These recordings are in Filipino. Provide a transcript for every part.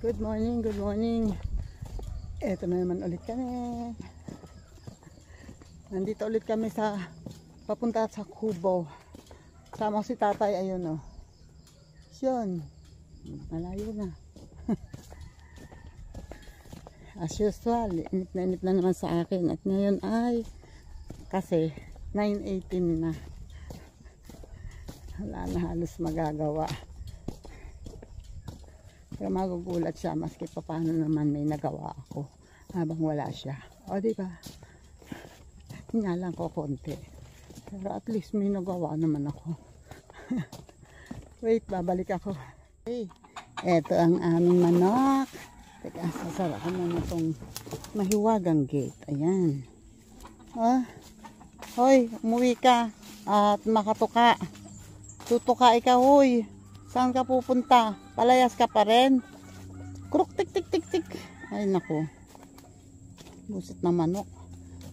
Good morning, good morning. Eto na naman ulit kami. Nandito ulit kami sa papunta sa Cubao. Sama ko si tatay, ayun o. Yun. Malayo na. As usual, inip na naman sa akin. At ngayon ay kasi 9:18 na. Wala na halos magagawa. Pero magugulat siya maski pa paano naman may nagawa ako habang wala siya. O diba? Hinalang ko konti. Pero at least may nagawa naman ako. Wait, babalik ako. Okay. Ito ang aming manok. Teka, sasarakan na na itong mahiwagang gate. Ayan. Oh. Hoy, umuwi ka at makatuka. Tutuka ikaw, hoy. Saan ka pupunta? Palayas ka pa rin? Kruk, tik, tik, tik, tik. Ay, naku. Busit na manok.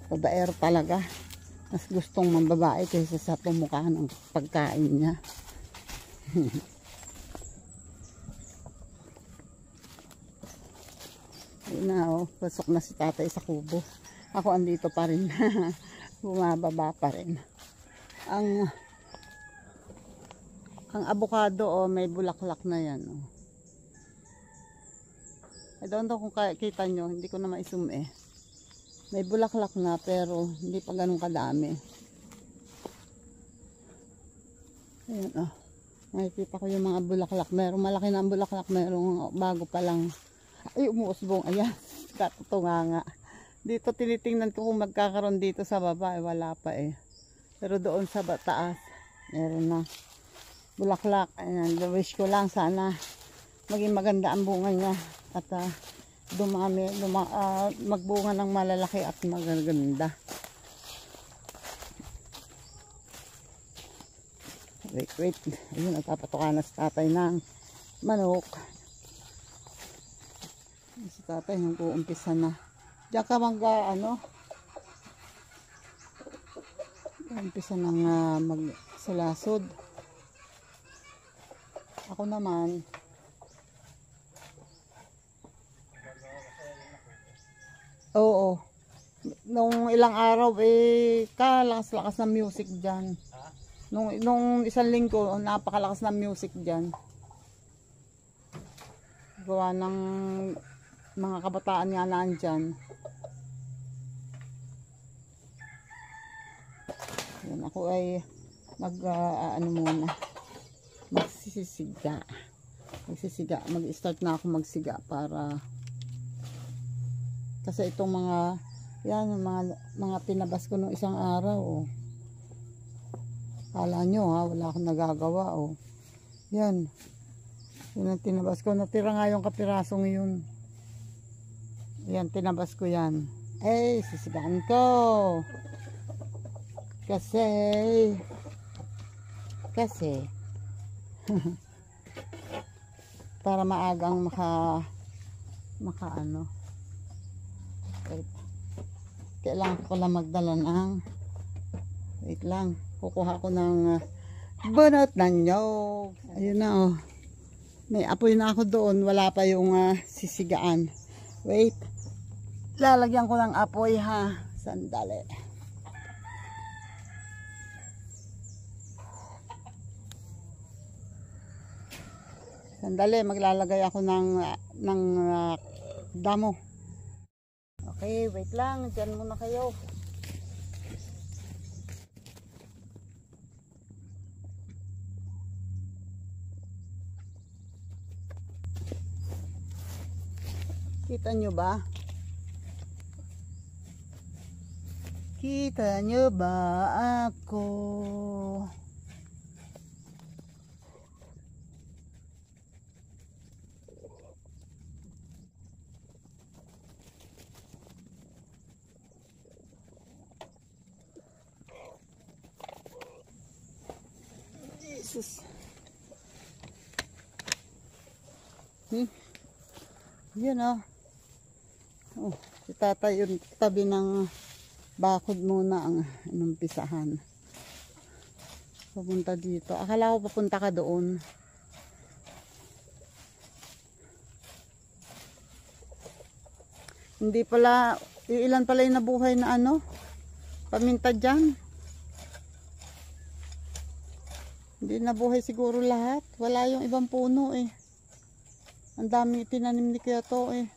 Padaer talaga. Mas gustong mambabae kaysa sa tumukha ng pagkain niya. Ayun na, oh. Pasok na si tatay sa kubo. Ako andito pa rin. Bumababa pa rin. Ang avocado, oh, may bulaklak na yan. Oh. I don't know kung kita nyo, hindi ko na maisum eh. May bulaklak na pero hindi pa ganun kadami. Ayan, oh. Nakikita ko yung mga bulaklak. Merong malaki na ang bulaklak, merong bago pa lang. Ay, umuusbong. Ayan, katutunga nga. Dito tinitingnan ko kung magkakaroon dito sa baba. Eh, wala pa eh. Pero doon sa taas, meron na bulaklak. Ayan, wish ko lang sana maging maganda ang bunga niya at magbunga ng malalaki at magaganda. Wait. Ayun, nagpapatuka na si tatay ng manok. Si tatay nag-uumpisa na. Diyan ka umpisa ng magsalasod. Ako naman, oo, nung ilang araw kalakas-lakas ng music dyan. Nung isang linggo, napakalakas ng music dyan. Gawa ng mga kabataan nga nandyan. Yan, ako ay mag-start na ako magsiga para kasi itong mga tinabas ko nung isang araw, oh. Kala nyo ha, wala akong nagagawa, oh. Yan ang tinabas ko, natira nga yung kapirasong yun. Yan, tinabas ko yan. Ay, sisigaan ko kasi para maagang maka wait. Kailangan ko lang magdala ng wait lang, kukuha ko ng bunot ng nyog. Ayun na, oh. May apoy na ako doon, wala pa yung sisigaan. Wait, lalagyan ko ng apoy ha, sandali. Sandali, maglalagay ako ng damo. Okay, wait lang. Diyan muna kayo. Kita nyo ba? Kita nyo ba ako? Jesus. Yun, oh. Oh, si tatay yun, tabi ng bakod muna ang inumpisahan. Papunta dito. Akala ko papunta ka doon. Hindi pala, ilan pala yung nabuhay na ano, paminta dyan. Hindi nabuhay siguro lahat. Wala yung ibang puno eh. Ang dami tinanim ni Kyoto eh.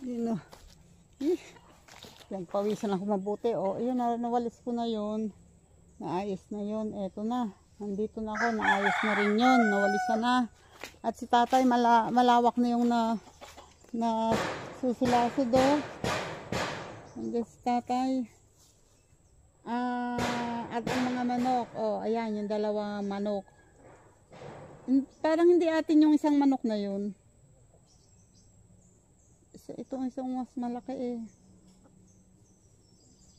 Yun o. Nagpawisan ako mabuti. O, yun, nawalis ko na yun. Naayos na yun. Eto na. Nandito na ako. Naayos na rin yun. Nawalisan na. At si tatay, malawak na yung na susulasod o. Hanggang si tatay. At ang mga manok. O, ayan, yung dalawang manok. Parang hindi atin yung isang manok na yun. Ito ang isang mas malaki eh.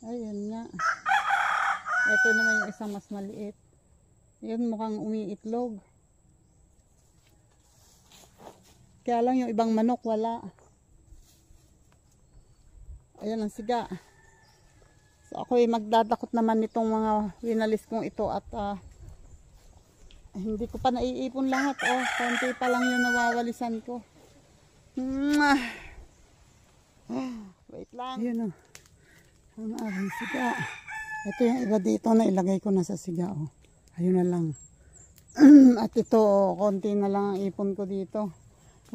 Ayun nga. Ito naman yung isang mas maliit. Yun mukhang umiitlog. Kaya lang yung ibang manok wala. Ayan ang siga. So ako magdadakot naman nitong mga winalis kong ito at hindi ko pa naiipon lahat. Oh, konti pa lang yung nawawalisan ko. Wait lang. Yun o. Ang aking siga. Ito yung iba dito na ilagay ko na sa siga o. Ayun na lang. At ito o, konti na lang ang ipon ko dito.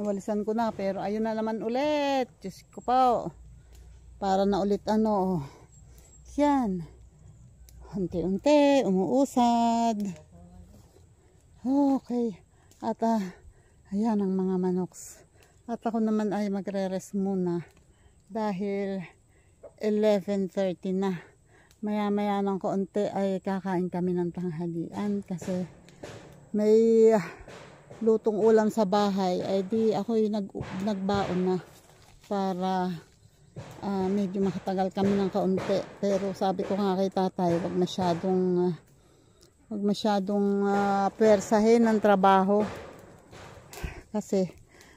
Nawalisan ko na pero ayun na naman ulit. Diyos ko pa o. Para na ulit ano o. Yan. Unti-unti, umuusad. Okay. At ayan ang mga manoks. At ako naman ay magre-rest muna. Dahil 11:30 na. Maya-maya ng kaunti ay kakain kami ng tanghalian. Kasi may lutong ulam sa bahay. Ay di ako nagbaon na. Para medyo makatagal kami ng kaunti. Pero sabi ko nga kay tatay, wag masyadong pwersahin ng trabaho. Kasi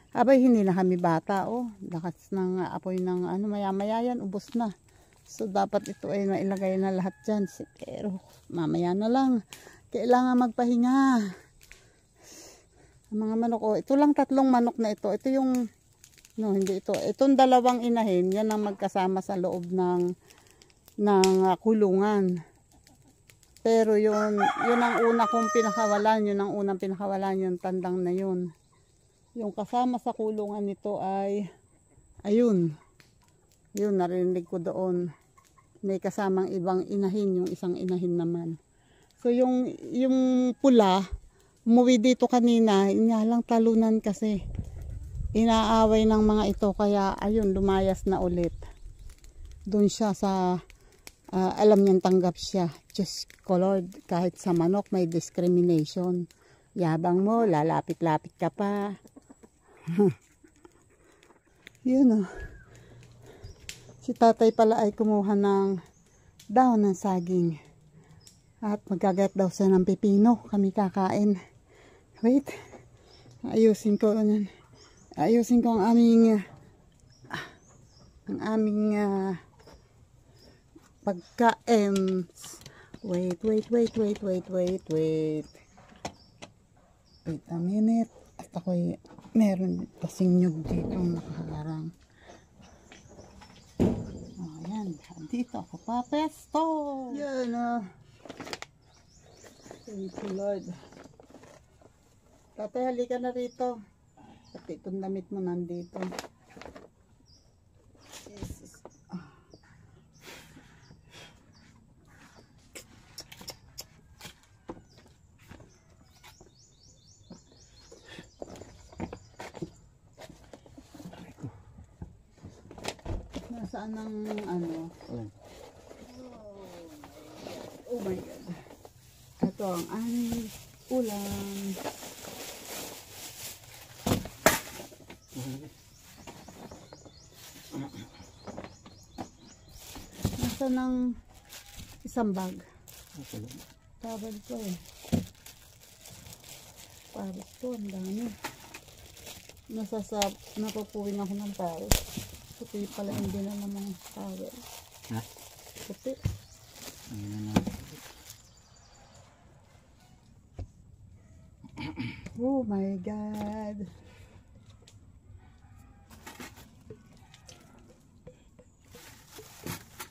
abay hindi na kami bata oh. Lakas ng apoy ng ano, maya-maya yan ubos na. So dapat ito ay nailagay na lahat dyan. Pero mamaya na lang. Kailangan magpahinga. Ang mga manok oh, ito lang 3 manok na ito. Ito yung no, hindi ito. Itong 2 inahin, yan ang magkasama sa loob ng kulungan. Pero yun ang una kong pinakawalan, yun ang unang pinakawalan, yung tandang na yun. Yung kasama sa kulungan nito ay ayun. Yun, narinig ko doon. May kasamang ibang inahin, yung isang inahin naman. So yung pula, umuwi dito kanina, inya lang talunan kasi. Inaaway ng mga ito, kaya ayun, lumayas na ulit. Doon siya sa, alam niyang tanggap siya. Just colored, kahit sa manok may discrimination. Yabang mo, lalapit-lapit ka pa. Yun o. Si tatay pala ay kumuha ng dahon ng saging. At magagayat daw siya ng pipino. Kami kakain. Wait. Ayusin ko yan. Ayusin ko ang aming pagkain. Wait. Wait a minute. At ako'y meron kasing nyug dito nakaharang. Ayan. Dito ako papesto. Yan Thank you Lord. Tatay, halika na rito. Pati itong damit mo nandito. Jesus. Nasaan ang ano? Oh my God. Ito ang aming ulam. Nasa ng isang bag. Tawad ko eh. Paris ko, ang dami. Napapuwing ako ng Paris. Puti pala hindi na namang towel. Ha? Puti. Ayun na naman. my God.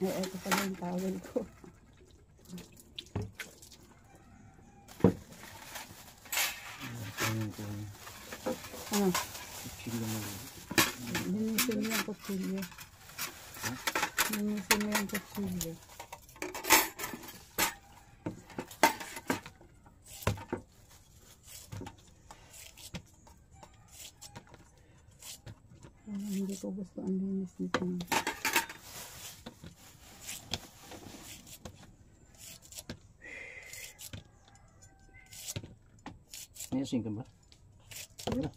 Ito pala yung towel ko. Ano? Linisin mo yung kutsilyo. Linisin mo yung kutsilyo. Hindi ko gusto ang linis nito. May asin ka ba?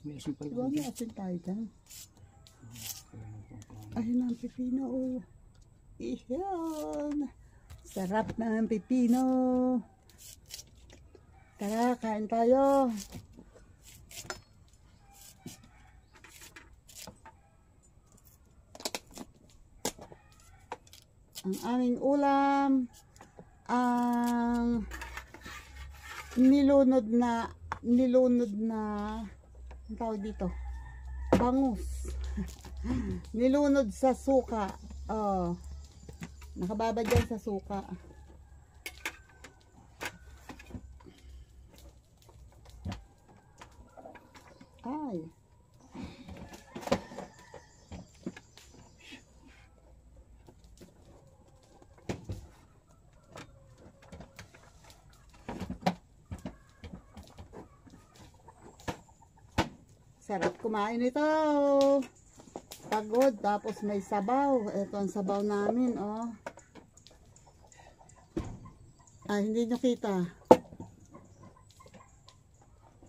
May asin pala. Diba may asin tayo dyan? Ayun ang pipino. Iyan. Sarap na ang pipino. Tara, kain tayo. Ang aming ulam, ang nilunod na ang tawag dito, bangus. Nilunod sa suka. Oh, nakababa dyan sa suka. Ay, sarap kumain ito. Pagod, tapos may sabaw. Ito ang sabaw namin, oh. Hindi nyo kita.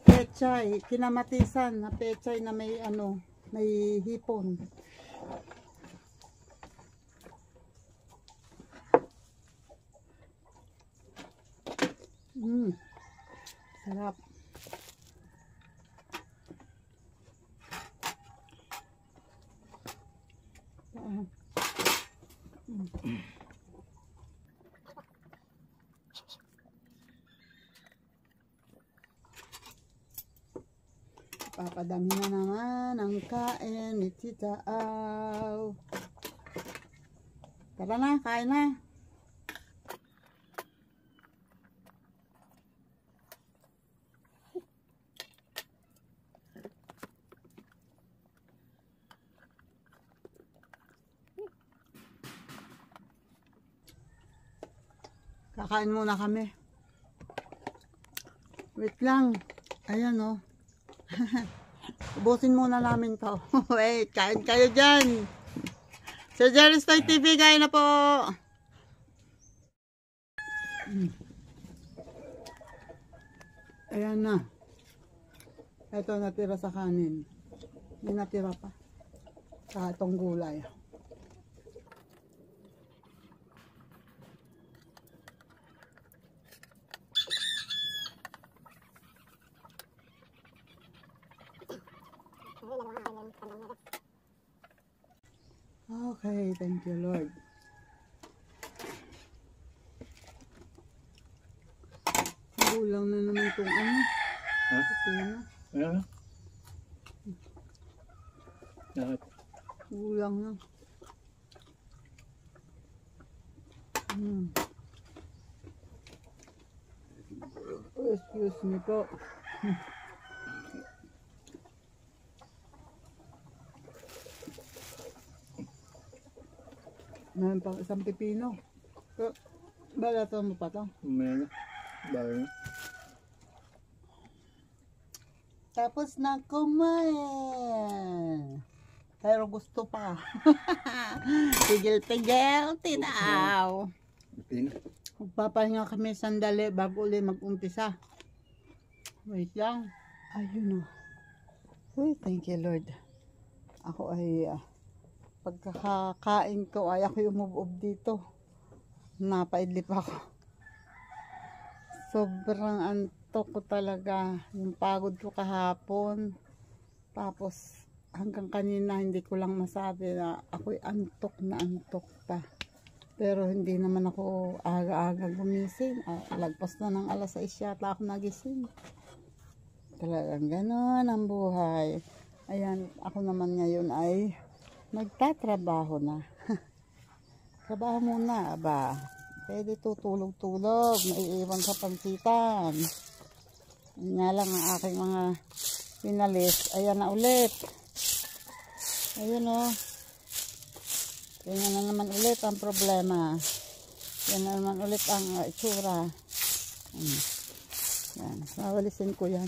Pechay, kinamatisan na pechay na may ano, may hipon. Sarap. Papadami na naman ang kain ni Tita Au. Tara na, kain na. Kakain muna kami. Wait lang. Ayan, oh. Ubusin muna namin to. Wait, kain kayo dyan. Sir Jerry's Toy TV, kain na po. Ayan na. Ito natira sa kanin. May natira pa. Sa itong gulay. Okay, thank you Lord. Kulang na naman itong ano. Ha? Pipino. Ano? Lahat. Kulang na. Excuse me po. Meron pang isang pipino. Balatan mo pa to. Meron. Bago na. Tapos na kumain. Pero gusto pa. Tigil-tigil, tinaw. Pipino. Magpapahinga kami sandali bago ulit mag-umpisa. Wait lang. Ayun o. Uy, thank you Lord. Ako ay pagkakain ko ay ako yung move dito. Napaidlip ako. Sobrang antok ko talaga. Yung pagod ko kahapon. Tapos hanggang kanina hindi ko lang masabi na ako'y antok na antok pa. Pero hindi naman ako aga-aga gumising. Lagpas na ng alas 6 yata ako nagising. Talagang ganon ang buhay. Ayan, ako naman ngayon ay magtatrabaho na. Trabaho muna, aba. Pwede tutulog-tulog, maiiwan sa pansitan. Yun nga lang ang aking mga pinalis. Ayan na ulit. Ayun o. Yan na naman ulit ang problema. Yan na naman ulit ang itsura. Yan. Mawalisin ko yan.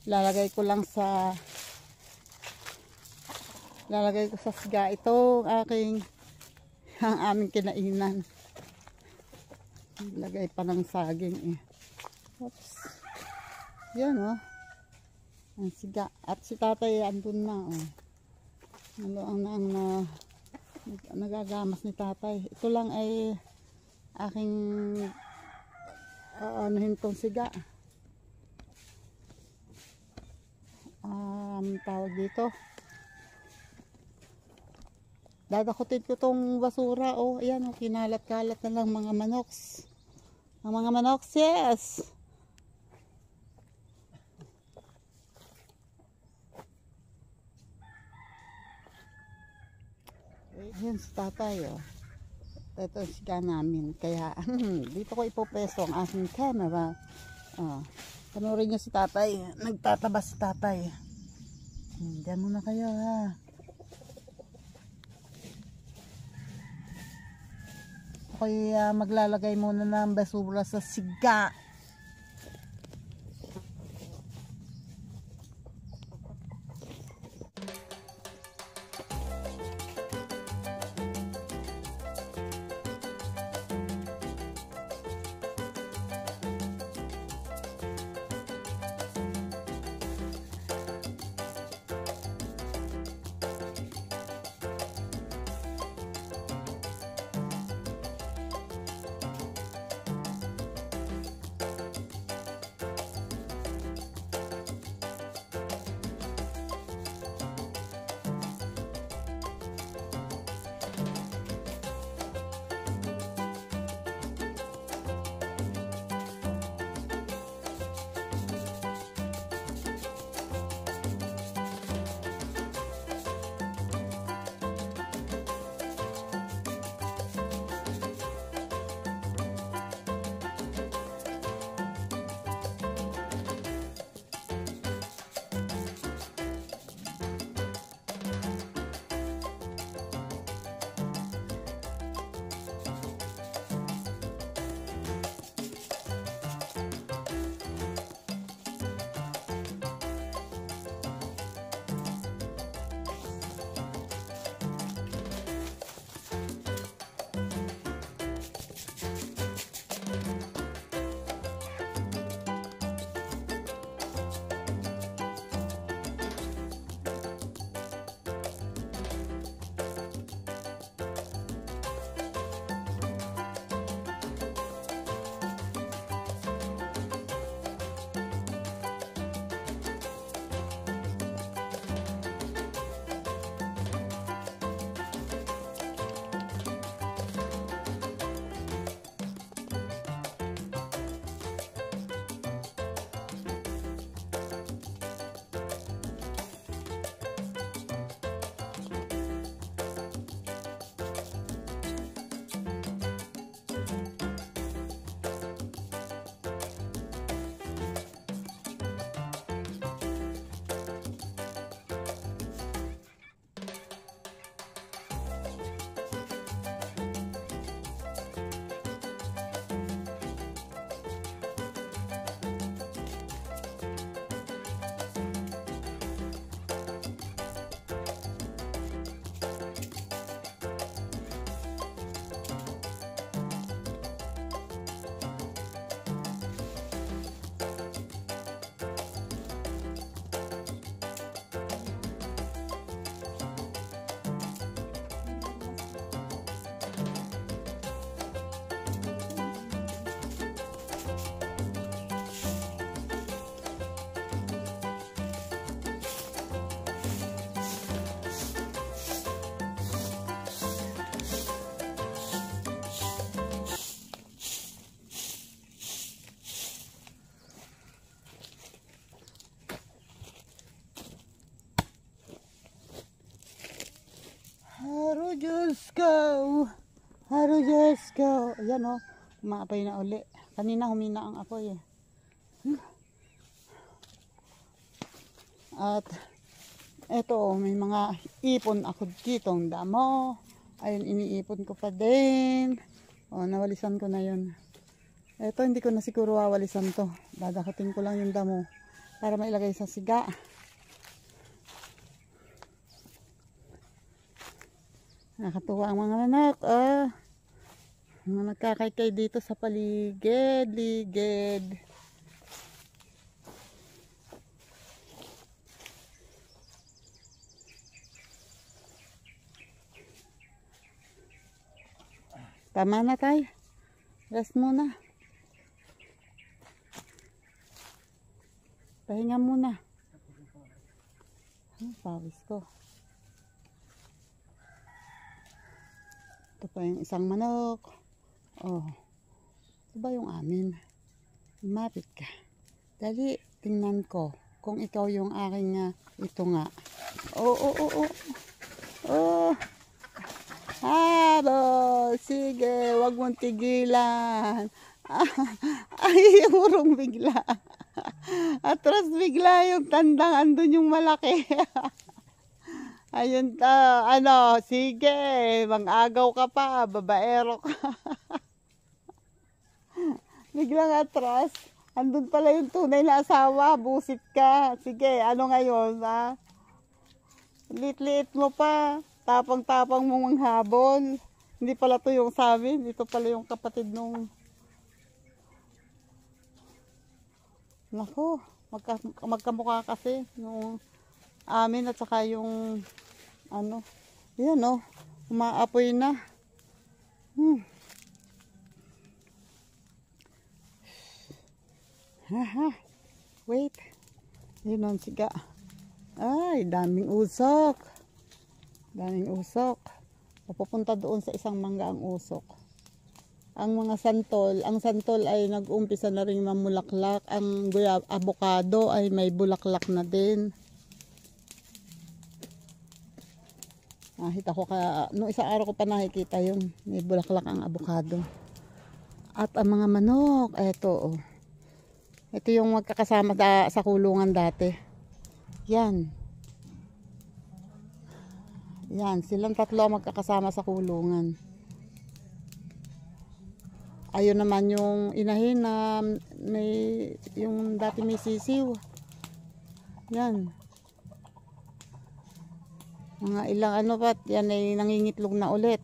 Lalagay ko sa siga ito ang aming kinainan. Lagay pa ng saging eh. Oops. Yan oh. Ang siga. At si tatay andun na oh. Nagagamas ni tatay. Ito lang ay aking anuhin tong siga. Tawag dito. Dadakutin ko tong basura oh. Ayan oh, kinalat-kalat na lang mga manoks. Ang mga manoks, yes. Ayan si tatay oh. Ito ang siga namin. Kaya dito ko ipopesto ang aking camera. Panurin niyo si tatay. Nagtataba si tatay. Diyan muna kayo ha. Ako'y maglalagay muna ng basura sa siga. Haro Jessica. Ayan o. Umaapoy na uli. Kanina humina ang apoy eh. At eto, may mga ipon ako dito. Ang damo. Ayun, iniipon ko pa din. O, nawalisan ko na yun. Eto, hindi ko na siguro wawalisan to. Dadakutin ko lang yung damo para mailagay sa siga. Nakatuwa ang mga anak. Mga nagkakaykay dito sa paligid. Tama na tayo. Rest muna. Pahinga muna. Pawis ko. Ito pa yung isang manok. Oh. Ito ba yung amin? Mapit ka. Dali, tingnan ko. Kung ikaw yung aking ito nga. Oh. Habol. Sige, wag mong tigilan. Ay, urong bigla. Atras bigla yung tandang, andun yung malaki. Ayun sige, mang-agaw ka pa, babaero ka. Biglang atras, andun pala yung tunay na asawa, busit ka. Sige, ano ngayon, ha? Lit-lit mo pa, tapang-tapang mong manghabol. Hindi pala to yung sa amin, ito pala yung kapatid nung... Nako, magkamukha kasi yung amin at saka yung yan umaapoy na. Wait, yun ang siga. Ay, daming usok. Papupunta doon sa isang mangga ang usok. Ang santol ay nag-umpisa na rin mamulaklak. Ang avocado ay may bulaklak na din. Nakita ko noong isang araw ko pa nakikita yun. May bulaklak ang avocado. At ang mga manok, eto ito yung magkakasama sa kulungan dati. Yan, silang tatlo magkakasama sa kulungan. Ayun naman yung inahin na yung dati may sisiw. Yan. Mga ilang pa, yan ay nangingitlog na ulit.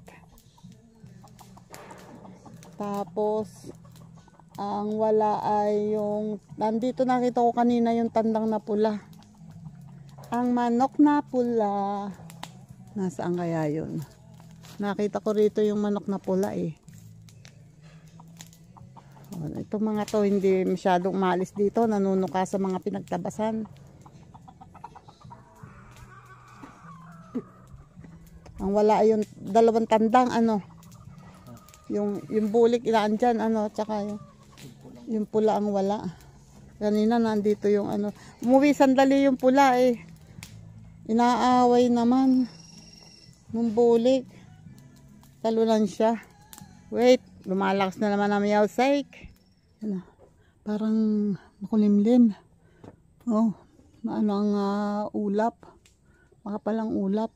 Tapos, ang wala ay yung, nandito nakita ko kanina yung tandang na pula. Ang manok na pula. Nasaan kaya yun? Nakita ko rito yung manok na pula eh. Ito mga to hindi masyadong maalis dito, nanunuka sa mga pinagtabasan. Ang wala ay yung dalawang tandang yung bulik ilaan dyan tsaka yung pula ang wala. Kanina nandito yung umuwi sandali yung pula eh. Inaaway naman ng bulik. Talunan siya. Wait, lumalakas na naman ang meow sake. Parang makulimlim. Ang ulap. Makapalang ulap.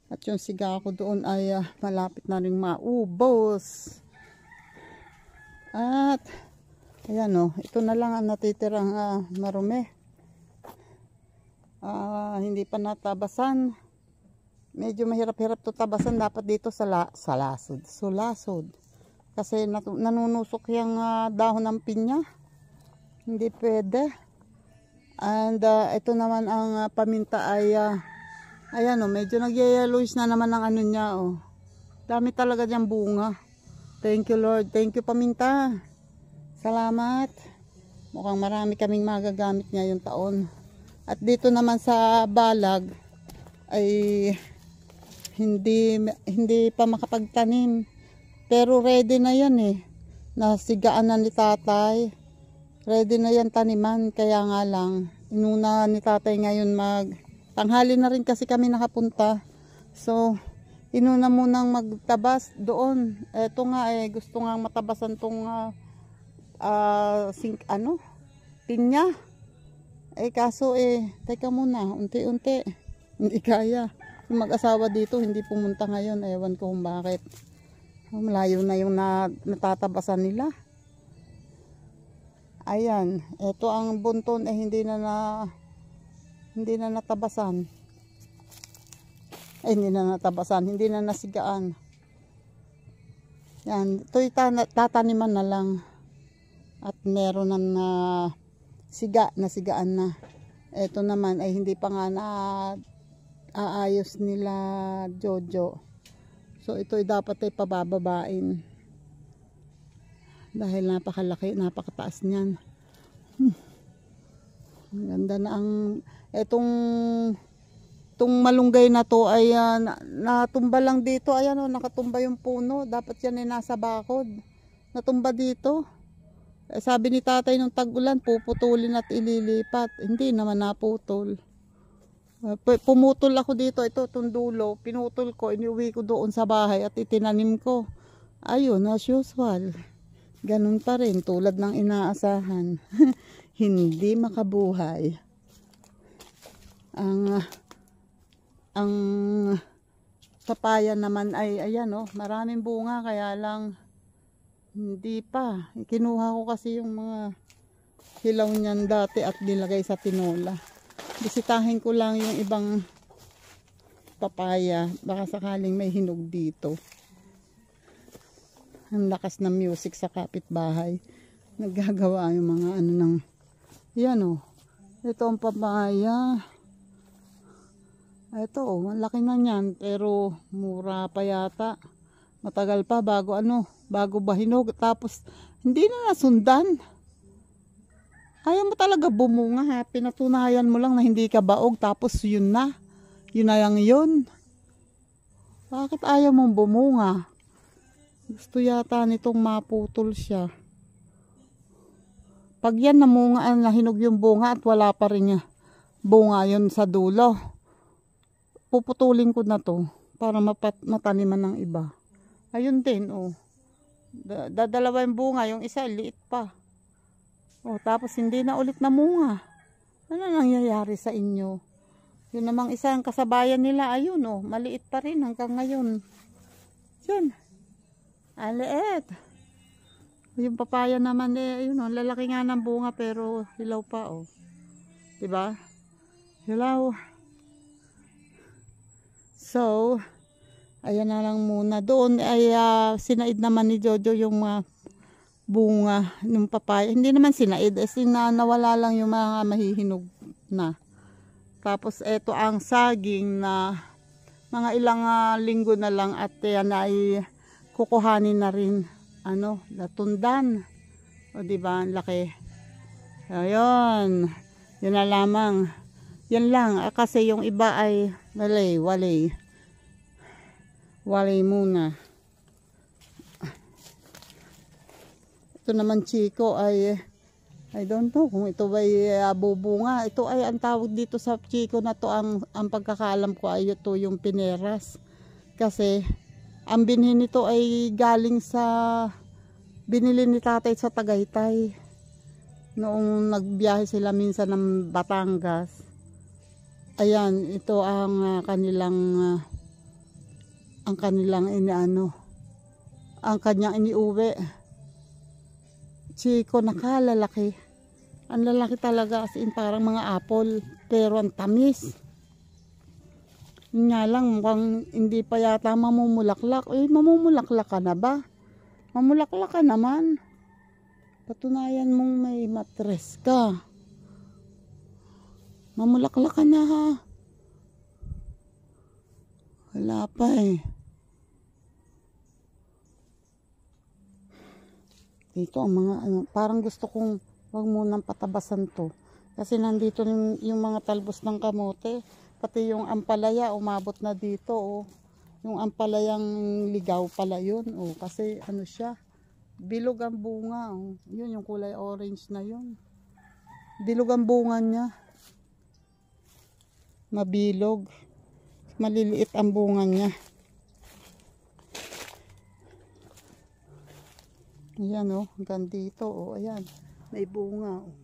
At yung siga ko doon ay malapit na rin maubos. At ayan ito na lang ang natitirang marumi. Hindi pa natabasan. Medyo mahirap-hirap to tabasan. Dapat dito sulasod. Kasi nanunusok yung dahon ng pinya. Hindi pwede. And ito naman ang paminta ay ayan medyo nag-yellowish na naman ang niya Dami talaga diyang bunga. Thank you Lord. Thank you paminta. Salamat. Mukhang marami kaming magagamit ngayong taon. At dito naman sa balag ay hindi pa makapagtanim. Pero ready na yan Nasigaan na ni tatay. Ready na yan taniman. Kaya nga lang, inuna ni tatay ngayon tanghali na rin kasi kami nakapunta. So, inuna munang magtabas doon. Eto nga gusto nga matabasan tong pinya. Kaso teka muna, unti-unti. Hindi kaya. Yung mag-asawa dito hindi pumunta ngayon. Ewan ko kung bakit. Malayo na yung natatabasan nila. Ayan, eto ang bunton hindi na natabasan. Hindi na natabasan, hindi na nasigaan. Yan, ito'y tataniman na lang. At meron na nasigaan na. Ito naman ay hindi pa nga na aayos nila Jojo. So ito'y dapat ay pabababain. Dahil napakalaki, napakataas niyan. Ganda na ang itong malunggay na to ay natumba lang dito. Ayan nakatumba yung puno. Dapat yan ay nasa bakod. Natumba dito. Sabi ni tatay nung tag-ulan, puputulin at ililipat. Hindi naman naputol. Pumutol ako dito. Ito, itong dulo. Pinutol ko, iniuwi ko doon sa bahay at itinanim ko. Ayun, as usual. Ganun pa rin, tulad ng inaasahan. Hindi makabuhay. Ang papaya naman ay ayan maraming bunga, kaya lang hindi pa. Kinuha ko kasi yung mga hilaw niyan dati at nilagay sa tinola. Bisitahin ko lang yung ibang papaya, baka sakaling may hinog dito. Ang lakas ng music sa kapitbahay. Naggagawa yung mga yan ito ang papaya. Ito, malaki na niyan, pero mura pa yata. Matagal pa bago bahinog. Tapos, hindi na nasundan. Ayaw mo talaga bumunga, pinatunayan mo lang na hindi ka baog, tapos yun na. Yun na yun. Bakit ayaw mong bumunga? Gusto yata nitong maputol siya. Pag yan namunga, nahinog yung bunga at wala pa rin niya bunga yun sa dulo. Puputulin ko na to para mataniman ng iba. Ayun din dadalawa yung bunga, yung isa liit pa. Tapos hindi na ulit namunga. Ano nangyayari sa inyo? Yun namang isang kasabayan nila, ayun maliit pa rin hanggang ngayon. Yun. Aliit. Yung papaya naman ayun lalaki nga ng bunga pero hilaw pa diba? Hilaw. So, ayan na lang muna. Doon ay sinaid naman ni Jojo yung bunga ng papaya. Hindi naman sinaid, nawala lang yung mga mahihinog na. Tapos eto ang saging na mga ilang linggo na lang at yan ay kukuhanin na rin natundan. Diba, ang laki. Ayun. Yun na lamang. Yan lang, kasi yung iba ay walay muna. Ito naman chiko ay I don't know kung ito ba bubunga. Ito ay ang tawag dito sa chiko na to, ang pagkakaalam ko ay ito yung pineras. Kasi ang binhi nito ay galing sa binili ni tatay sa Tagaytay. Noong nagbiyahe sila minsan ng Batangas. Ayan, ito ang kanilang iniuwi. Chiko, nakalalaki. Ang lalaki talaga, as in parang mga apple, pero ang tamis. Yun nga lang, mukhang hindi pa yata mamumulaklak. Mamumulaklak ka na ba? Mamulaklak ka naman. Patunayan mong may matres ka. Mamulaklak ka na ha. Wala pa Dito ang mga parang gusto kong wag munang patabasan to. Kasi nandito yung mga talbos ng kamote. Pati yung ampalaya umabot na dito Yung ampalayang ligaw pala yun kasi siya. Bilog ang bunga Yun yung kulay orange na yun. Bilog ang bunga niya. Mabilog. Maliliit ang bunga niya. Ayan oh, hanggang dito oh, ayan. May bunga oh.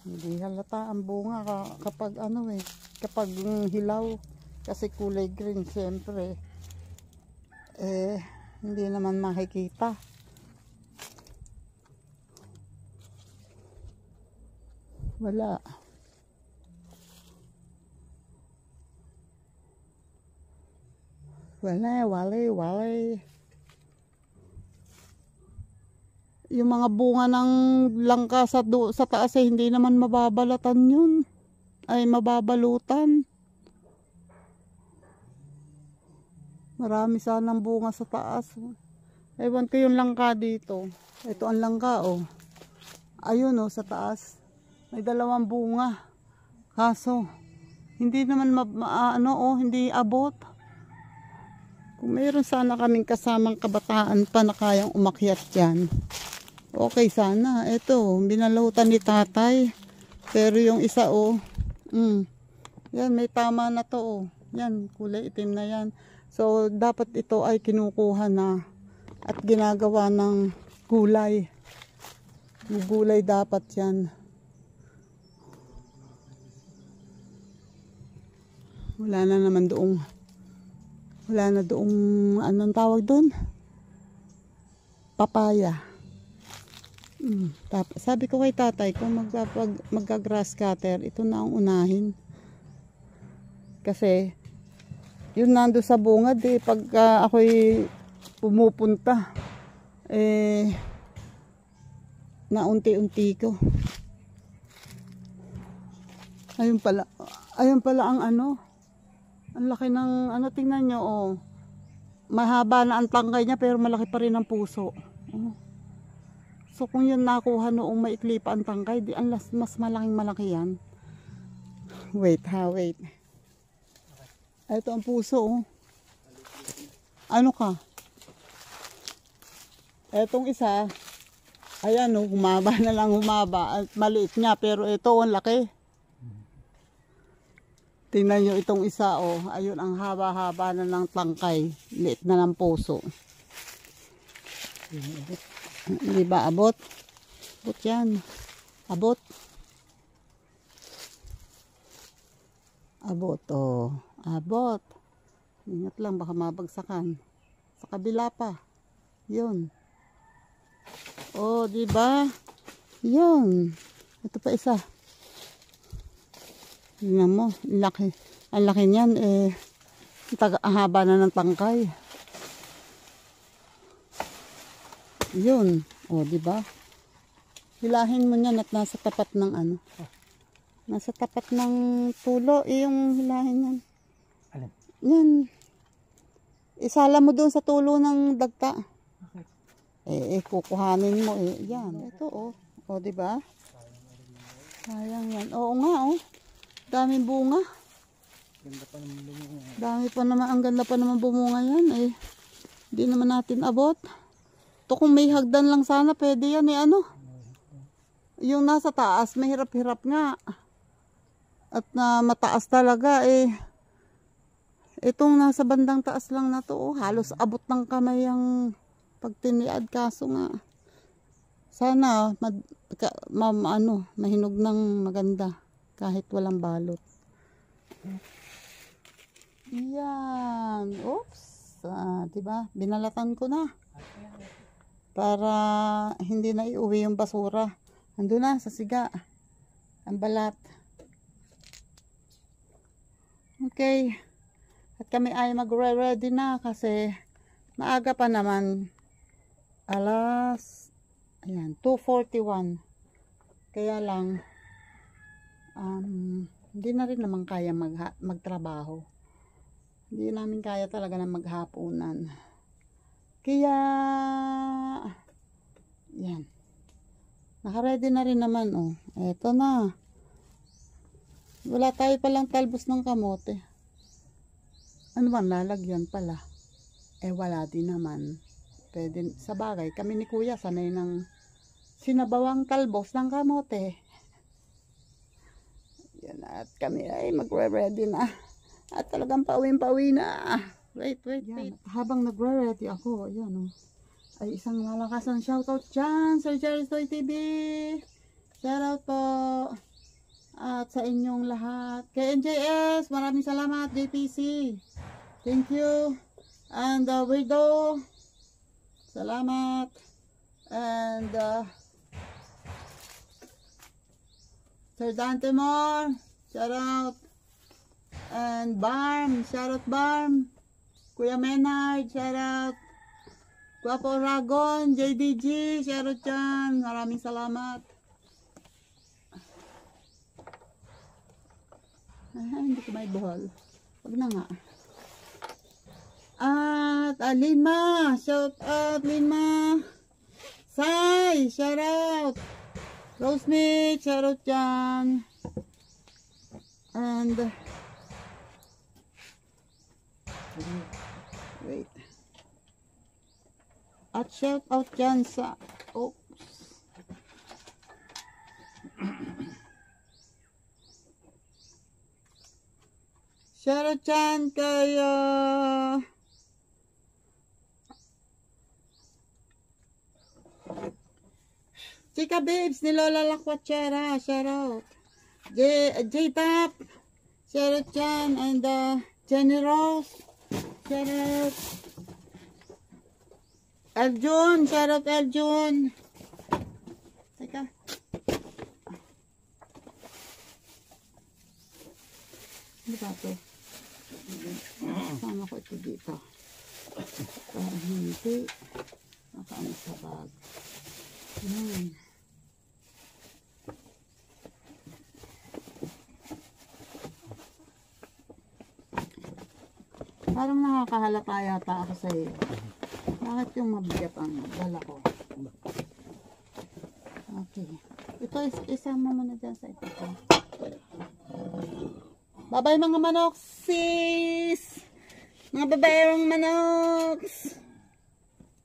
Hindi halata ang bunga kapag ano eh, kapag hilaw. Kasi kulay green siyempre. Hindi naman makikita. Wala. Wala. Yung mga bunga ng langka sa taas ay hindi naman mababalatan yun. Ay mababalutan. Marami sanang bunga sa taas. Ewan ko yung langka dito. Ito ang langka oh. Ayun oh sa taas. May 2 bunga. Kaso hindi naman hindi abot. Kung mayroon sana kaming kasamang kabataan pa na kayang umakyat dyan, okay sana. Ito, binalutan ni tatay. Pero yung isa oh, yan may tama na to oh. Yan, kulay itim na yan. So, dapat ito ay kinukuha na at ginagawa ng gulay. Yung gulay dapat yan. Wala na naman doong anong tawag doon? Papaya. Sabi ko kay tatay, kung magka-grass cutter, ito na ang unahin. Kasi, yun nando sa bungad eh, pagka ako'y pumupunta, naunti-unti ko. Ayun pala ang ang laki ng tingnan nyo oh. Mahaba na ang tangkay niya pero malaki pa rin ang puso. Oh. So kung yun nakuha noong maikli pa ang tangkay, di mas malaking malaki yan. Wait. Ito ang puso oh. Ano ka? Etong isa, ayan oh, humaba na lang at maliit niya pero ito ang laki. Tingnan nyo itong isa oh, ayun ang haba-haba na ng tangkay, liit na ng puso. Hindi ba abot? Abot yan. Abot oh, abot. Ingat lang baka mabagsakan. Sa kabila pa. Yun. Oh, di ba? Yun. Ito pa isa. Tingnan mo, laki. Ang laki niyan haba na ng tangkay. Yun. O, di ba? Hilahin mo niyan at nasa tapat ng nasa tapat ng tulo, yung hilahin niyan. Alin? Yan. Isala mo doon sa tulo ng dagta. Okay. Kukuhanin mo yan. Ito o, di ba? Sayang yan. Oo nga daming bunga. Ganda pa naman bumunga. Ang ganda pa naman bumunga yan Hindi naman natin abot. To kung may hagdan lang sana, pwede yan Yung nasa taas, mahirap-hirap nga. At na mataas talaga Itong nasa bandang taas lang na to halos abot ng kamay ang pagtiniad, kaso nga. Sana mahinog ng maganda. Kahit walang balot. Yan. Oops. Diba? Binalatan ko na. Para hindi na iuwi yung basura. Ando na sa siga. Ang balat. Okay. At kami ay magre-ready na kasi maaga pa naman. Alas 2:41. Kaya lang hindi na rin naman kaya magtrabaho. Hindi namin kaya talaga na maghapunan. Kaya yan. Naka-ready na rin naman Eto na. Wala tayo palang talbos ng kamote. Ano bang lalagyan pala? Wala din naman. Pwede sa bagay. Kami ni Kuya sanay ng sinabawang talbos ng kamote. Yan, at kami ay magre-ready na. At talagang pauwi na. Wait. Habang nagre-ready ako, ayan oh. Ay, isang malakasang shoutout dyan, Sir Jerry Toy TV. Shoutout po. At sa inyong lahat. Kay NJS, maraming salamat, JPC. Thank you. And Weirdo, salamat. And Sir Dante Moore, shoutout. And Barm, shoutout Barm. Kuya Menard, shoutout. Guapo Ragon, JDG, shoutout dyan. Maraming salamat. Hindi ko may buhol. Huwag na nga. At Linma, shoutout Linma. Sai, shoutout. Rosemate, shoutout dyan. And wait. At shout out dyan sa shout out dyan kay Chika Babes ni Lola Lakwachera, shout out. J-Tap, shout out dyan. And Jenny Rose, shout out. Eljun, shout out Eljun. Teka. Ano ba ito? Sama ko ito dito. Para hindi makaano sa bag. Ayan. Parang nakakahalata yata ako sa iyo. Bakit yung mabigat ang dala ko? Okay. Ito isama mo na dyan sa ito. Bye-bye mga manok sis! Mga babayang manok!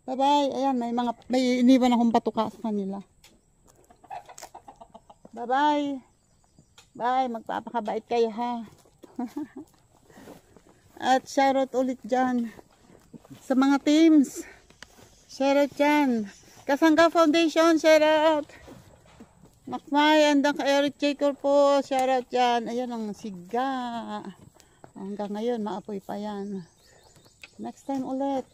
Bye-bye. Ayan, may iniwan akong patuka sa kanila. Bye-bye. Bye. Magpapakabait kayo ha. At shoutout ulit dyan sa mga teams. Shoutout dyan. Kasangga Foundation, shoutout. Makmay and ang Eric Jacob po, shoutout dyan. Ayan ang siga. Hanggang ngayon, maapoy pa yan. Next time ulit.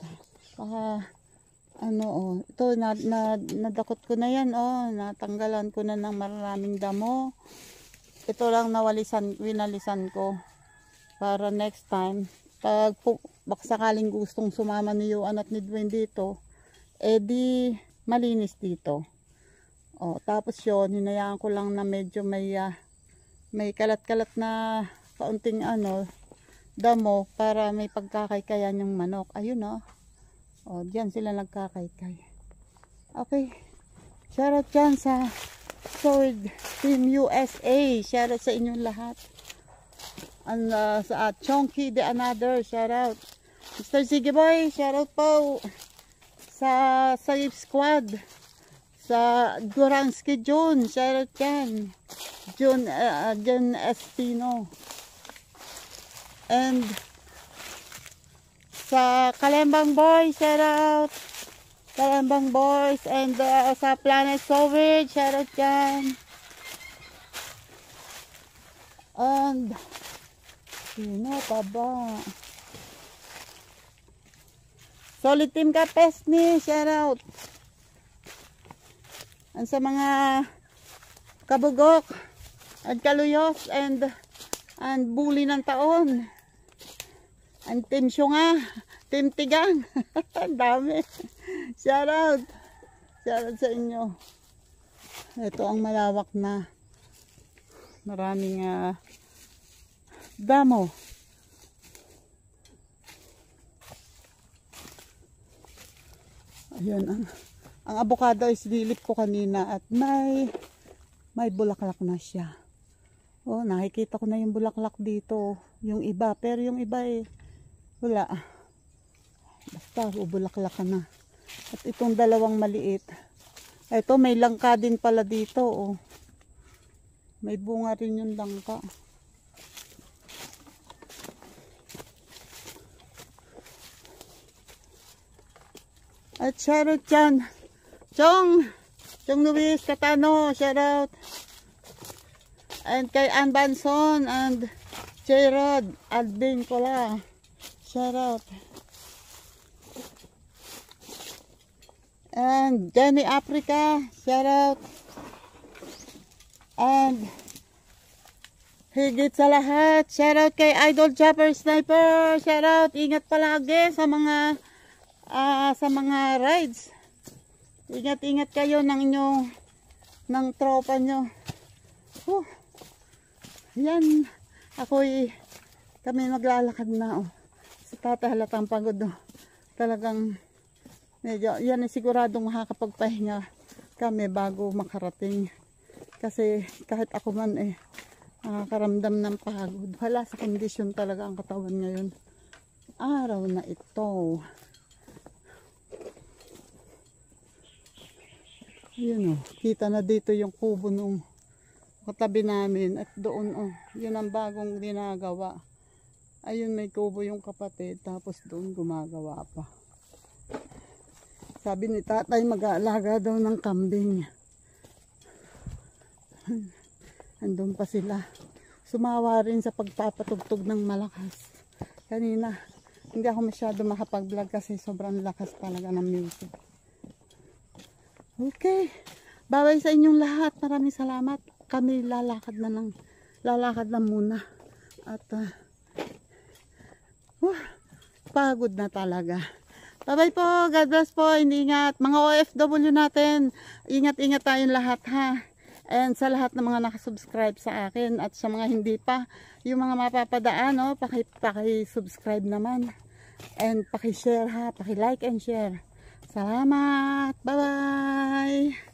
Ito, nadakot ko na yan, natanggalan ko na ng maraming damo. Ito lang winalisan ko. Para next time, pag sakaling gustong sumama ni Yuan at ni Dwayne dito, di malinis dito. Tapos yun, hinayaan ko lang na medyo may kalat-kalat na kaunting damo para may pagkakaykayan yung manok. Ayun diyan sila nagkakaykay. Okay. Shoutout dyan sa Sword Team USA. Shoutout sa inyong lahat. And sa Chonky the Another, shoutout. Mr. Ziggy Boy, shoutout po. Sa Safe Squad. Sa Duransky June, shoutout yan. June Espino. And sa Kalembang Boys, shoutout. Kalembang Boys. And sa Planet Coverage, shoutout yan. And sino pa ba? Solid Team Kapesni, shoutout. And sa mga kabugok at kaluyos and bully ng taon. And Team Syunga, Team Tigang. Ang dami. Shoutout. Shoutout sa inyo. Ito ang malawak na maraming damo. Ayun, ang avocado is dilip ko kanina at may bulaklak na siya. Nakikita ko na yung bulaklak dito. Yung iba, pero yung iba wala. Basta, bulaklak na. At itong dalawang maliit. Ito, may langka din pala dito. May bunga rin yung langka. At shoutout dyan. Chong Luis Catano, shoutout. And kay Ann Banson and J-Rod Aldin Cola, shoutout. And Jenny Africa, shoutout. And higit sa lahat, shoutout kay Idol Chopper Sniper, shoutout. Ingat palagi sa mga rides. Ingat kayo ng tropa nyo. Yan, kami maglalakad na. Si Tata halatang pagod. Talagang medyo, yan siguradong makakapagpahinga kami bago makarating. Kasi kahit ako man nakakaramdam ng pagod. Wala sa kondisyon talaga ang katawan ngayon. Araw na ito. Yun kita na dito yung kubo nung katabi namin. At doon yun ang bagong ginagawa. Ayun may kubo yung kapatid. Tapos doon gumagawa pa. Sabi ni tatay mag-aalaga daw ng kambing. Andun pa sila. Sumawa rin sa pagpapatugtog ng malakas. Kanina, hindi ako masyado makapag-vlog kasi sobrang lakas talaga ng music. Okay. Bye-bye sa inyong lahat. Maraming salamat. Kami lalakad na muna. At pagod na talaga. Bye-bye po. God bless po. Ingat. Mga OFW natin. Ingat-ingat tayong lahat ha. And sa lahat ng mga nakasubscribe sa akin at sa mga hindi pa, yung mga mapapadaan, paki-subscribe naman. And paki-share ha, paki-like and share. Salamat! Bye-bye!